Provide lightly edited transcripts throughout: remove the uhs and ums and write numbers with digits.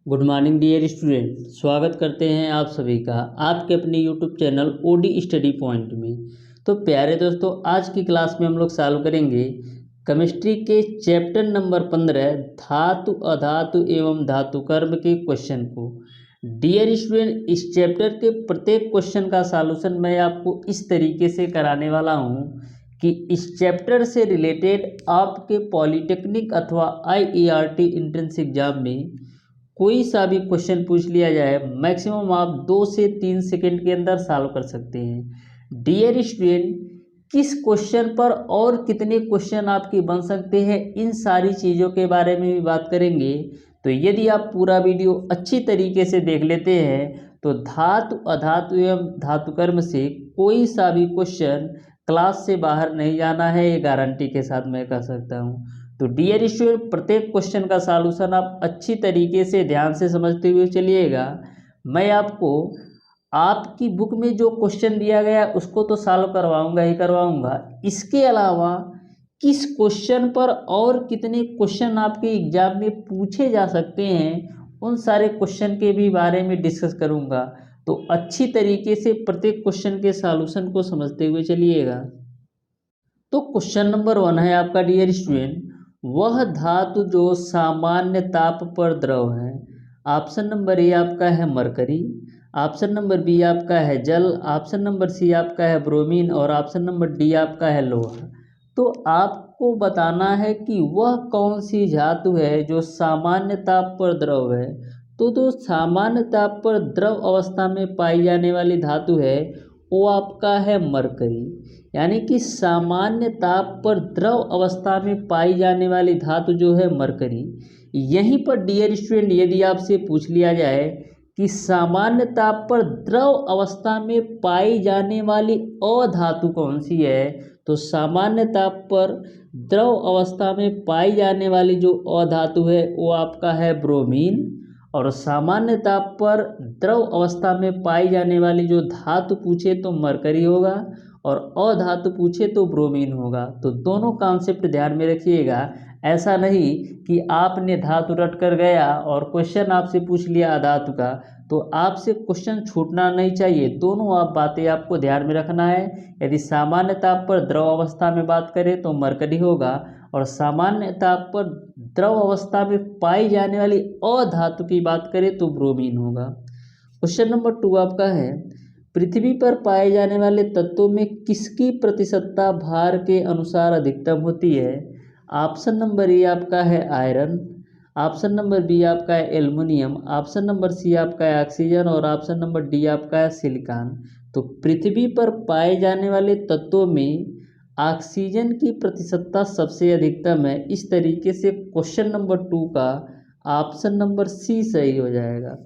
Good morning dear student. स्वागत करते हैं आप सभी का आपके अपने YouTube channel OD study point में। तो प्यारे दोस्तों, आज की क्लास में हम लोग सॉल्व करेंगे केमिस्ट्री के चैप्टर नंबर 15 धातु अधातु एवं धातु कर्म के क्वेश्चन को। डियर स्टूडेंट, इस चैप्टर के प्रत्येक क्वेश्चन का सॉल्यूशन मैं आपको इस तरीके से कराने वाला हूँ कि इस चैप्टर से रिलेटेड आपके पॉलिटेक्निक अथवा IERT एंट्रेंस एग्जाम में कोई सा भी क्वेश्चन पूछ लिया जाए, मैक्सिमम आप 2 से 3 सेकंड के अंदर सॉल्व कर सकते हैं। डियर स्टूडेंट, किस क्वेश्चन पर और कितने क्वेश्चन आपके बन सकते हैं, इन सारी चीज़ों के बारे में भी बात करेंगे। तो यदि आप पूरा वीडियो अच्छी तरीके से देख लेते हैं तो धातु अधातु एवं धातु कर्म से कोई सा भी क्वेश्चन क्लास से बाहर नहीं जाना है, ये गारंटी के साथ मैं कह सकता हूँ। तो डियर स्टूडेंट, प्रत्येक क्वेश्चन का सॉल्यूशन आप अच्छी तरीके से ध्यान से समझते हुए चलिएगा। मैं आपको आपकी बुक में जो क्वेश्चन दिया गया उसको तो सॉल्व करवाऊंगा ही करवाऊंगा, इसके अलावा किस क्वेश्चन पर और कितने क्वेश्चन आपके एग्जाम में पूछे जा सकते हैं, उन सारे क्वेश्चन के भी बारे में डिस्कस करूंगा। तो अच्छी तरीके से प्रत्येक क्वेश्चन के सॉल्यूशन को समझते हुए चलिएगा। तो क्वेश्चन नंबर 1 है आपका डियर स्टूडेंट, वह धातु जो सामान्य ताप पर द्रव है। ऑप्शन नंबर ए आपका है मरकरी, ऑप्शन नंबर बी आपका है जल, ऑप्शन नंबर सी आपका है ब्रोमीन और ऑप्शन नंबर डी आपका है लोहा। तो आपको बताना है कि वह कौन सी धातु है जो सामान्य ताप पर द्रव है। तो सामान्य ताप पर द्रव अवस्था में पाई जाने वाली धातु है वो आपका है मरकरी। यानी कि सामान्य ताप पर द्रव अवस्था में पाई जाने वाली धातु जो है मरकरी। यहीं पर डियर स्टूडेंट, यदि आपसे पूछ लिया जाए कि सामान्य ताप पर द्रव अवस्था में पाई जाने वाली अधातु कौन सी है, तो सामान्य ताप पर द्रव अवस्था में पाई जाने वाली जो अधातु है वो आपका है ब्रोमीन। और सामान्य ताप पर द्रव अवस्था में पाई जाने वाली जो धातु पूछे तो मरकरी होगा और अधातु पूछे तो ब्रोमीन होगा। तो दोनों कॉन्सेप्ट ध्यान में रखिएगा। ऐसा नहीं कि आपने धातु रट कर गया और क्वेश्चन आपसे पूछ लिया अधातु का, तो आपसे क्वेश्चन छूटना नहीं चाहिए। दोनों आप बातें आपको ध्यान में रखना है। यदि सामान्य ताप पर द्रव अवस्था में बात करें तो मरकरी होगा और सामान्य ताप पर द्रव अवस्था में पाई जाने वाली अधातु की बात करें तो ब्रोमीन होगा। क्वेश्चन नंबर 2 आपका है, पृथ्वी पर पाए जाने वाले तत्वों में किसकी प्रतिशतता भार के अनुसार अधिकतम होती है। ऑप्शन नंबर ए आपका है आयरन, ऑप्शन नंबर बी आपका है एल्युमिनियम, ऑप्शन नंबर सी आपका है ऑक्सीजन और ऑप्शन नंबर डी आपका है सिलिकॉन। तो पृथ्वी पर पाए जाने वाले तत्वों में ऑक्सीजन की प्रतिशतता सबसे अधिकतम है। इस तरीके से क्वेश्चन नंबर 2 का ऑप्शन नंबर सी सही हो जाएगा।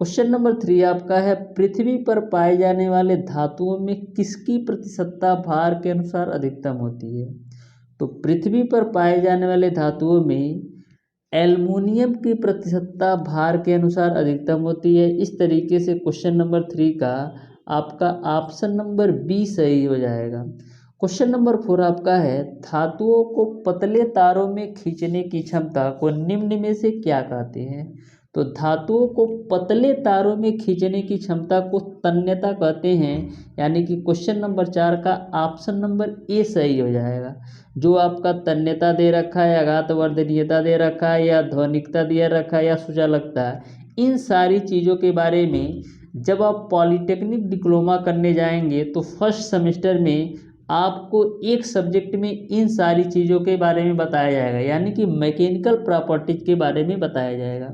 क्वेश्चन नंबर 3 आपका है, पृथ्वी पर पाए जाने वाले धातुओं में किसकी प्रतिशतता भार के अनुसार अधिकतम होती है। तो पृथ्वी पर पाए जाने वाले धातुओं में एल्युमिनियम की प्रतिशतता भार के अनुसार अधिकतम होती है। इस तरीके से क्वेश्चन नंबर 3 का आपका ऑप्शन नंबर बी सही हो जाएगा। क्वेश्चन नंबर 4 आपका है, धातुओं को पतले तारों में खींचने की क्षमता को निम्न में से क्या कहते हैं। तो धातुओं को पतले तारों में खींचने की क्षमता को तन्यता कहते हैं। यानी कि क्वेश्चन नंबर 4 का ऑप्शन नंबर ए सही हो जाएगा। जो आपका तन्यता दे रखा है, आघातवर्धनीयता दे रखा है या ध्वनिकता दे रखा है या सुचालकता, इन सारी चीज़ों के बारे में जब आप पॉलिटेक्निक डिप्लोमा करने जाएंगे तो फर्स्ट सेमेस्टर में आपको एक सब्जेक्ट में इन सारी चीज़ों के बारे में बताया जाएगा, यानी कि मैकेनिकल प्रॉपर्टीज के बारे में बताया जाएगा।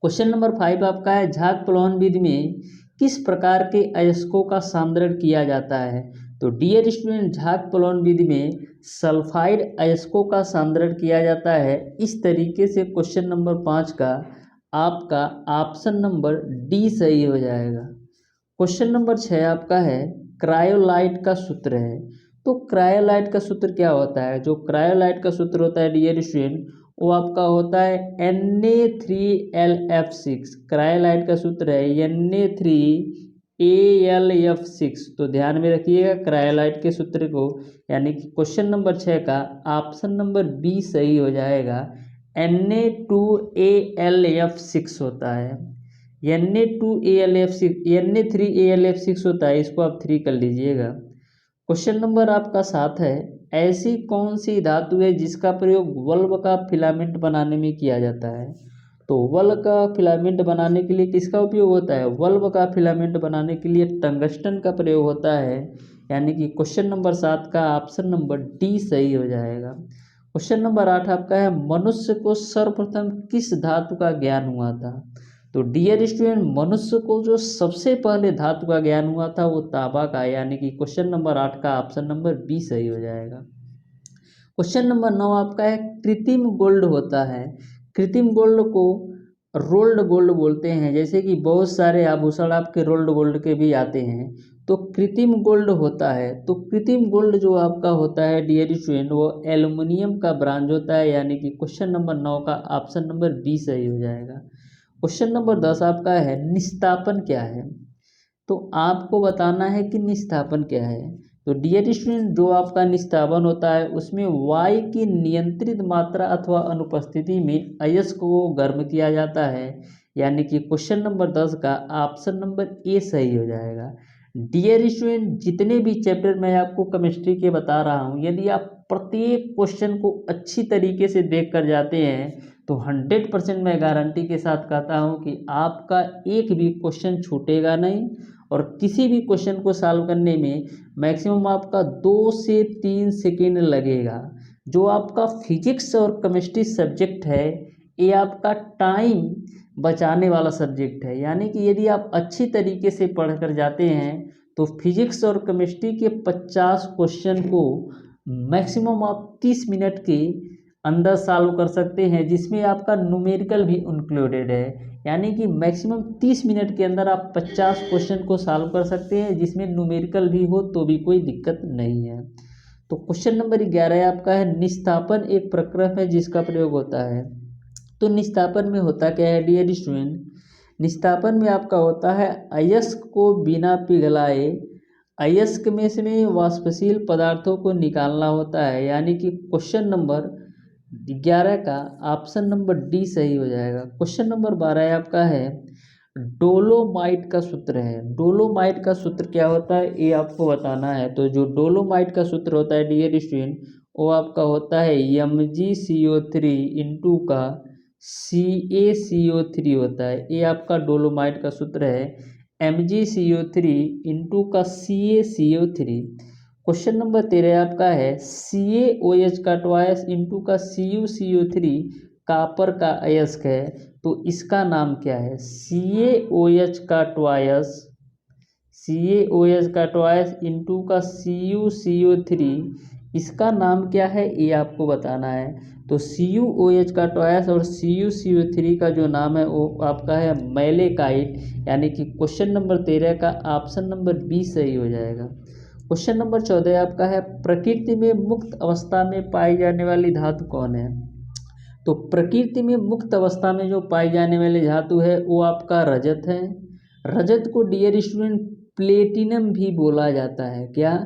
क्वेश्चन नंबर 5 आपका है, झाग प्लोवन विधि में किस प्रकार के अयस्कों का सांद्रण किया जाता है। तो डियर स्टूडेंट, झाग प्लोवन विधि में सल्फाइड अयस्कों का सांद्रण किया जाता है। इस तरीके से क्वेश्चन नंबर 5 का आपका ऑप्शन नंबर डी सही हो जाएगा। क्वेश्चन नंबर 6 आपका है, क्रायोलाइट का सूत्र है। तो क्रायोलाइट का सूत्र क्या होता है। जो क्रायोलाइट का सूत्र होता है डियर स्टूडेंट, वो आपका होता है Na3LF6। क्रायोलाइट का सूत्र है Na3AlF6। तो ध्यान में रखिएगा क्रायोलाइट के सूत्र को, यानी कि क्वेश्चन नंबर 6 का ऑप्शन नंबर बी सही हो जाएगा। Na2AlF6 होता है, Na3AlF6 होता है, इसको आप 3 कर लीजिएगा। क्वेश्चन नंबर आपका 7 है, ऐसी कौन सी धातु है जिसका प्रयोग बल्ब का फिलामेंट बनाने में किया जाता है। तो बल्ब का फिलामेंट बनाने के लिए किसका उपयोग होता है, बल्ब का फिलामेंट बनाने के लिए टंगस्टन का प्रयोग होता है, यानी कि क्वेश्चन नंबर 7 का ऑप्शन नंबर डी सही हो जाएगा। क्वेश्चन नंबर 8 आपका है, मनुष्य को सर्वप्रथम किस धातु का ज्ञान हुआ था। तो डियर स्टूडेंट, मनुष्य को जो सबसे पहले धातु का ज्ञान हुआ था वो तांबा का, यानी कि क्वेश्चन नंबर 8 का ऑप्शन नंबर बी सही हो जाएगा। क्वेश्चन नंबर 9 आपका है, कृत्रिम गोल्ड होता है, कृत्रिम गोल्ड को रोल्ड गोल्ड बोलते हैं, जैसे कि बहुत सारे आभूषण आपके रोल्ड गोल्ड के भी आते हैं, तो कृत्रिम गोल्ड होता है। तो कृत्रिम गोल्ड जो आपका होता है डियर स्टूडेंट, वो एल्युमिनियम का ब्रांज होता है, यानी कि क्वेश्चन नंबर 9 का ऑप्शन नंबर बी सही हो जाएगा। क्वेश्चन नंबर 10 आपका है, निस्तापन क्या है। तो आपको बताना है कि निस्तापन क्या है। तो डियर स्टूडेंट, जो आपका निस्तापन होता है उसमें वायु की नियंत्रित मात्रा अथवा अनुपस्थिति में अयस्क को गर्म किया जाता है, यानी कि क्वेश्चन नंबर 10 का ऑप्शन नंबर ए सही हो जाएगा। डियर स्टूडेंट, जितने भी चैप्टर मैं आपको केमिस्ट्री के बता रहा हूँ, यदि आप प्रत्येक क्वेश्चन को अच्छी तरीके से देख कर जाते हैं तो 100% मैं गारंटी के साथ कहता हूँ कि आपका एक भी क्वेश्चन छूटेगा नहीं, और किसी भी क्वेश्चन को सॉल्व करने में मैक्सिमम आपका 2 से 3 सेकेंड लगेगा। जो आपका फिजिक्स और केमिस्ट्री सब्जेक्ट है, ये आपका टाइम बचाने वाला सब्जेक्ट है, यानी कि यदि आप अच्छी तरीके से पढ़ कर जाते हैं तो फिजिक्स और केमिस्ट्री के 50 क्वेश्चन को मैक्सिमम आप 30 मिनट के अंदर सॉल्व कर सकते हैं, जिसमें आपका न्यूमेरिकल भी इंक्लूडेड है, यानी कि मैक्सिमम 30 मिनट के अंदर आप 50 क्वेश्चन को सॉल्व कर सकते हैं, जिसमें न्यूमेरिकल भी हो तो भी कोई दिक्कत नहीं है। तो क्वेश्चन नंबर 11 आपका है, निस्तापन एक प्रक्रिया है जिसका प्रयोग होता है। तो निस्तापन में होता क्या है डियर स्टूडेंट, निस्तापन में आपका होता है अयस्क को बिना पिघलाए अयस्क में से वाष्पशील पदार्थों को निकालना होता है, यानी कि क्वेश्चन नंबर 11 का ऑप्शन नंबर डी सही हो जाएगा। क्वेश्चन नंबर 12 आपका है, डोलोमाइट का सूत्र है। डोलोमाइट का सूत्र क्या होता है ये आपको बताना है। तो जो डोलोमाइट का सूत्र होता है डियर स्टूडेंट, वो आपका होता है MgCO3 इंटू का CaCO3 होता है, ये आपका डोलोमाइट का सूत्र है, MgCO3 इंटू का CaCO3। क्वेश्चन नंबर 13 आपका है, CaOH का ट्वाइस इंटू का CuCO3 कापर का अयस्क है, तो इसका नाम क्या है। CaOH का ट्वाइस इंटू का CuCO3, इसका नाम क्या है ये आपको बताना है। तो CuOH का ट्वाइस और CuCO3 का जो नाम है वो आपका है मैलेकाइट, यानी कि क्वेश्चन नंबर 13 का ऑप्शन नंबर बी सही हो जाएगा। क्वेश्चन नंबर 14 आपका है, प्रकृति में मुक्त अवस्था में पाई जाने वाली धातु कौन है। तो प्रकृति में मुक्त अवस्था में जो पाई जाने वाली धातु है वो आपका रजत है। रजत को डियर स्टूडेंट प्लेटिनम भी बोला जाता है, क्या,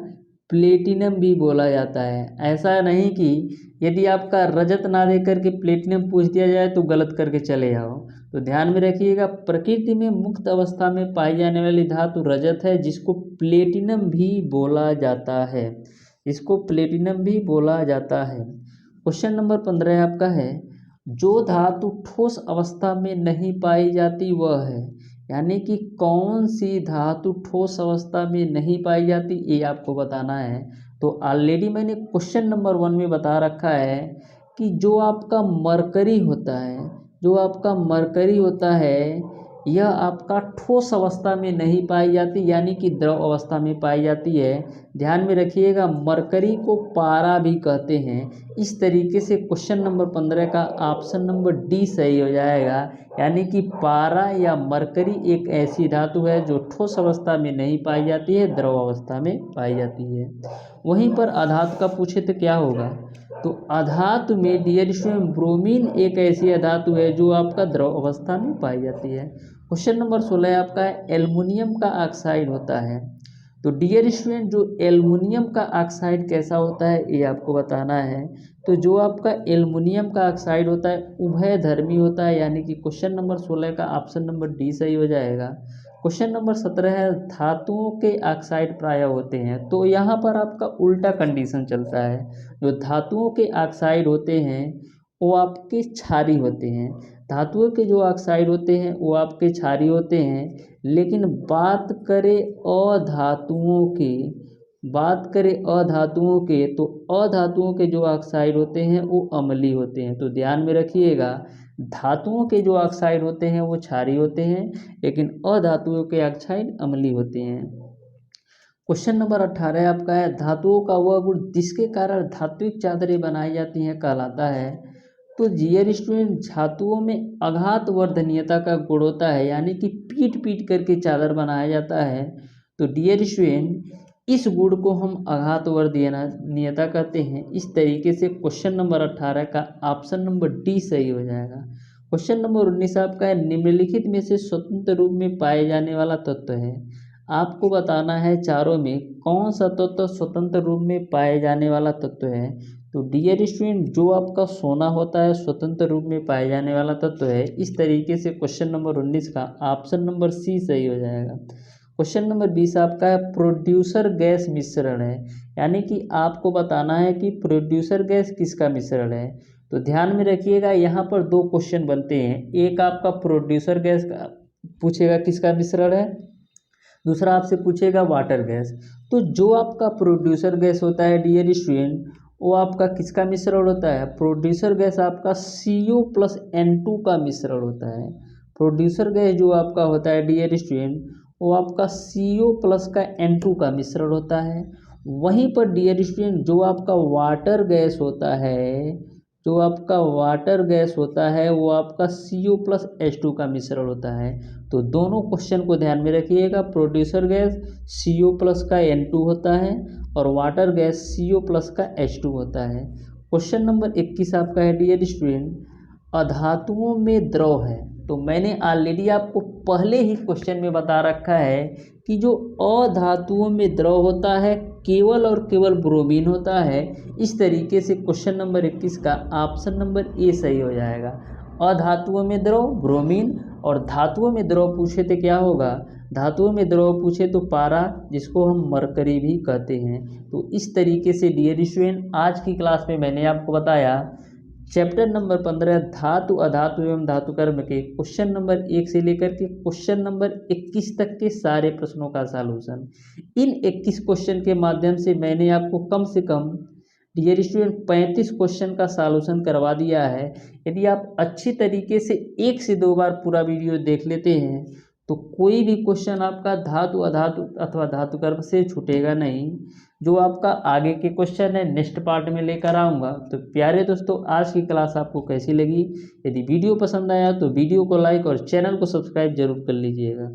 प्लेटिनम भी बोला जाता है। ऐसा नहीं कि यदि आपका रजत ना दे करके प्लेटिनम पूछ दिया जाए तो गलत करके चले आओ। तो ध्यान में रखिएगा, प्रकृति में मुक्त अवस्था में पाई जाने वाली धातु रजत है, जिसको प्लेटिनम भी बोला जाता है, इसको प्लेटिनम भी बोला जाता है। क्वेश्चन नंबर 15 आपका है, जो धातु ठोस अवस्था में नहीं पाई जाती वह है, यानी कि कौन सी धातु ठोस अवस्था में नहीं पाई जाती ये आपको बताना है। तो ऑलरेडी मैंने क्वेश्चन नंबर 1 में बता रखा है कि जो आपका मरकरी होता है, जो आपका मरकरी होता है यह आपका ठोस अवस्था में नहीं पाई जाती, यानी कि द्रव अवस्था में पाई जाती है। ध्यान में रखिएगा, मरकरी को पारा भी कहते हैं। इस तरीके से क्वेश्चन नंबर 15 का ऑप्शन नंबर डी सही हो जाएगा, यानी कि पारा या मरकरी एक ऐसी धातु है जो ठोस अवस्था में नहीं पाई जाती है, द्रव अवस्था में पाई जाती है। वहीं पर अधातु का पूछे तो क्या होगा। तो अधातु में डियर स्टूडेंट ब्रोमीन एक ऐसी अधातु है जो आपका द्रव अवस्था में पाई जाती है। क्वेश्चन नंबर 16 आपका है, एल्युमिनियम का ऑक्साइड होता है। तो डियर स्टूडेंट, जो एल्युमिनियम का ऑक्साइड कैसा होता है ये आपको बताना है। तो जो आपका एल्युमिनियम का ऑक्साइड होता है उभयधर्मी होता है, यानी कि क्वेश्चन नंबर 16 का ऑप्शन नंबर डी सही हो जाएगा। क्वेश्चन नंबर 17 है, धातुओं के ऑक्साइड प्राय होते हैं। तो यहाँ पर आपका उल्टा कंडीशन चलता है। जो धातुओं के ऑक्साइड होते हैं वो आपके क्षारी होते हैं। धातुओं के जो ऑक्साइड होते हैं वो आपके क्षारी होते हैं। लेकिन बात करें अधातुओं के तो अधातुओं के जो ऑक्साइड होते हैं वो अम्लीय होते हैं। तो ध्यान में रखिएगा, धातुओं के जो ऑक्साइड होते हैं वो क्षारीय होते हैं, लेकिन अधातुओं के ऑक्साइड अम्लीय होते हैं। क्वेश्चन नंबर 18 आपका है, धातुओं का वह गुण जिसके कारण धात्विक चादरें बनाई जाती हैं कहलाता है। तो डियर स्टूडेंट, धातुओं में आघात वर्धनीयता का गुण होता है, यानी कि पीट पीट करके चादर बनाया जाता है। तो डियर स्टूडेंट, इस गुण को हम आघात वर्धनीयता कहते हैं। इस तरीके से क्वेश्चन नंबर 18 का ऑप्शन नंबर डी सही हो जाएगा। क्वेश्चन नंबर 19 आपका है, निम्नलिखित में से स्वतंत्र रूप में पाए जाने वाला तत्व है। आपको बताना है चारों में कौन सा तत्व स्वतंत्र रूप में पाए जाने वाला तत्व है। तो डियर स्टूडेंट, जो आपका सोना होता है स्वतंत्र रूप में पाए जाने वाला तत्व है। इस तरीके से क्वेश्चन नंबर 19 का ऑप्शन नंबर सी सही हो जाएगा। क्वेश्चन नंबर 20 आपका है, प्रोड्यूसर गैस मिश्रण है, यानी कि आपको बताना है कि प्रोड्यूसर गैस किसका मिश्रण है। तो ध्यान में रखिएगा, यहाँ पर दो क्वेश्चन बनते हैं। एक आपका प्रोड्यूसर गैस का पूछेगा किसका मिश्रण है, दूसरा आपसे पूछेगा वाटर गैस। तो जो आपका प्रोड्यूसर गैस होता है डियर स्टूडेंट, वो आपका किसका मिश्रण होता है। प्रोड्यूसर गैस आपका CO प्लस N2 का मिश्रण होता है। प्रोड्यूसर गैस जो आपका होता है डियर स्टूडेंट, वो आपका CO प्लस का N2 का मिश्रण होता है। वहीं पर डियर स्टूडेंट, जो आपका वाटर गैस होता है वो आपका CO प्लस H2 का मिश्रण होता है। तो दोनों क्वेश्चन को ध्यान में रखिएगा, प्रोड्यूसर गैस CO प्लस का N2 होता है और वाटर गैस CO प्लस का H2 होता है। क्वेश्चन नंबर 21 आपका है डियर स्टूडेंट, अधातुओं में द्रव है। तो मैंने ऑलरेडी आपको पहले ही क्वेश्चन में बता रखा है कि जो अधातुओं में द्रव होता है केवल और केवल ब्रोमीन होता है। इस तरीके से क्वेश्चन नंबर 21 का ऑप्शन नंबर ए सही हो जाएगा। अधातुओं में द्रव ब्रोमीन, और धातुओं में द्रव पूछे तो क्या होगा, धातुओं में द्रव पूछे तो पारा, जिसको हम मरकरी भी कहते हैं। तो इस तरीके से डियर स्टूडेंट, आज की क्लास में मैंने आपको बताया चैप्टर नंबर 15 धातु अधातु एवं धातु कर्म के क्वेश्चन नंबर 1 से लेकर के क्वेश्चन नंबर 21 तक के सारे प्रश्नों का सॉल्यूशन। इन 21 क्वेश्चन के माध्यम से मैंने आपको कम से कम डियर स्टूडेंट 35 क्वेश्चन का सॉल्यूशन करवा दिया है। यदि आप अच्छी तरीके से 1 से 2 बार पूरा वीडियो देख लेते हैं तो कोई भी क्वेश्चन आपका धातु अधातु अथवा धातु कर्म से छूटेगा नहीं। जो आपका आगे के क्वेश्चन है नेक्स्ट पार्ट में लेकर आऊँगा। तो प्यारे दोस्तों, आज की क्लास आपको कैसी लगी? यदि वीडियो पसंद आया तो वीडियो को लाइक और चैनल को सब्सक्राइब जरूर कर लीजिएगा।